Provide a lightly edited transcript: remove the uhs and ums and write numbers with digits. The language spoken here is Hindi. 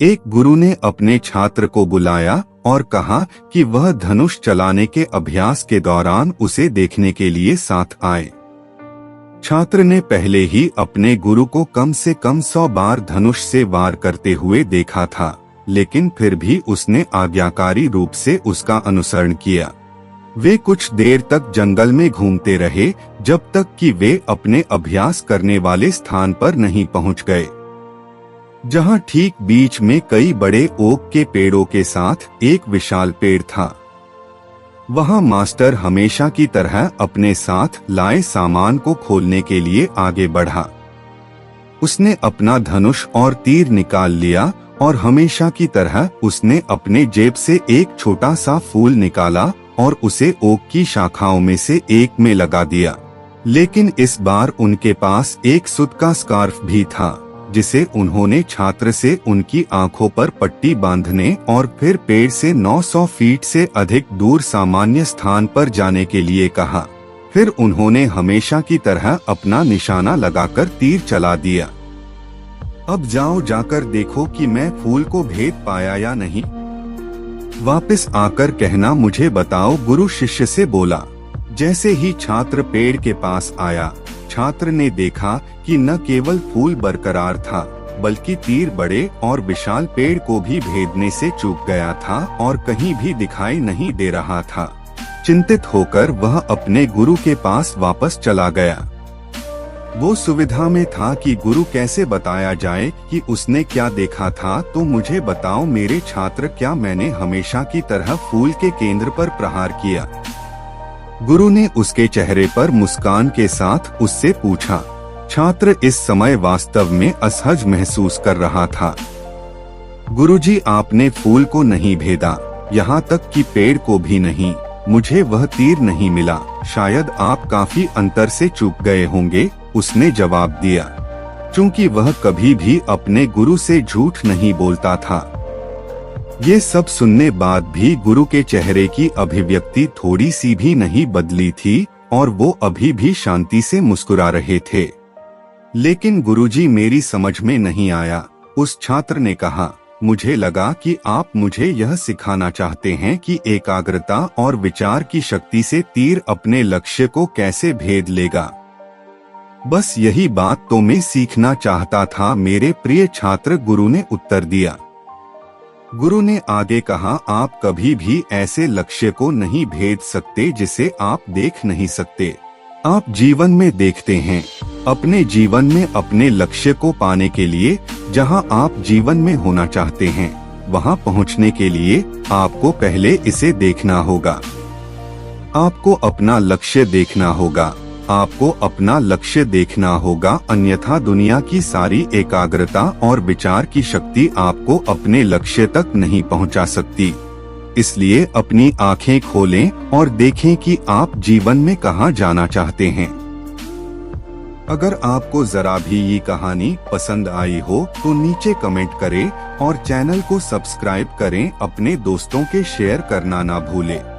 एक गुरु ने अपने छात्र को बुलाया और कहा कि वह धनुष चलाने के अभ्यास के दौरान उसे देखने के लिए साथ आए। छात्र ने पहले ही अपने गुरु को कम से कम 100 बार धनुष से वार करते हुए देखा था, लेकिन फिर भी उसने आज्ञाकारी रूप से उसका अनुसरण किया। वे कुछ देर तक जंगल में घूमते रहे, जब तक कि वे अपने अभ्यास करने वाले स्थान पर नहीं पहुंच गए, जहां ठीक बीच में कई बड़े ओक के पेड़ों के साथ एक विशाल पेड़ था। वहां मास्टर हमेशा की तरह अपने साथ लाए सामान को खोलने के लिए आगे बढ़ा। उसने अपना धनुष और तीर निकाल लिया और हमेशा की तरह उसने अपने जेब से एक छोटा सा फूल निकाला और उसे ओक की शाखाओं में से एक में लगा दिया। लेकिन इस बार उनके पास एक सूत का स्कार्फ भी था, जिसे उन्होंने छात्र से उनकी आंखों पर पट्टी बांधने और फिर पेड़ से 900 फीट से अधिक दूर सामान्य स्थान पर जाने के लिए कहा। फिर उन्होंने हमेशा की तरह अपना निशाना लगाकर तीर चला दिया। अब जाओ, जाकर देखो कि मैं फूल को भेद पाया या नहीं। वापस आकर कहना मुझे बताओ, गुरु शिष्य से बोला। जैसे ही छात्र पेड़ के पास आया, छात्र ने देखा कि न केवल फूल बरकरार था, बल्कि तीर बड़े और विशाल पेड़ को भी भेदने से चूक गया था और कहीं भी दिखाई नहीं दे रहा था। चिंतित होकर वह अपने गुरु के पास वापस चला गया। वो सुविधा में था कि गुरु कैसे बताया जाए कि उसने क्या देखा था। तो मुझे बताओ मेरे छात्र, क्या मैंने हमेशा की तरह फूल के केंद्र पर प्रहार किया? गुरु ने उसके चेहरे पर मुस्कान के साथ उससे पूछा। छात्र इस समय वास्तव में असहज महसूस कर रहा था। गुरुजी, आपने फूल को नहीं भेदा, यहाँ तक कि पेड़ को भी नहीं। मुझे वह तीर नहीं मिला। शायद आप काफी अंतर से चूक गए होंगे, उसने जवाब दिया। चूंकि वह कभी भी अपने गुरु से झूठ नहीं बोलता था। ये सब सुनने बाद भी गुरु के चेहरे की अभिव्यक्ति थोड़ी सी भी नहीं बदली थी और वो अभी भी शांति से मुस्कुरा रहे थे। लेकिन गुरुजी, मेरी समझ में नहीं आया, उस छात्र ने कहा। मुझे लगा कि आप मुझे यह सिखाना चाहते हैं कि एकाग्रता और विचार की शक्ति से तीर अपने लक्ष्य को कैसे भेद लेगा। बस यही बात तो मैं सीखना चाहता था मेरे प्रिय छात्र, गुरु ने उत्तर दिया। गुरु ने आगे कहा, आप कभी भी ऐसे लक्ष्य को नहीं भेद सकते जिसे आप देख नहीं सकते। आप जीवन में देखते हैं। अपने जीवन में अपने लक्ष्य को पाने के लिए, जहां आप जीवन में होना चाहते हैं, वहां पहुंचने के लिए आपको पहले इसे देखना होगा। आपको अपना लक्ष्य देखना होगा। आपको अपना लक्ष्य देखना होगा, अन्यथा दुनिया की सारी एकाग्रता और विचार की शक्ति आपको अपने लक्ष्य तक नहीं पहुंचा सकती। इसलिए अपनी आंखें खोलें और देखें कि आप जीवन में कहां जाना चाहते हैं। अगर आपको जरा भी ये कहानी पसंद आई हो तो नीचे कमेंट करें और चैनल को सब्सक्राइब करें। अपने दोस्तों के शेयर करना ना भूलें।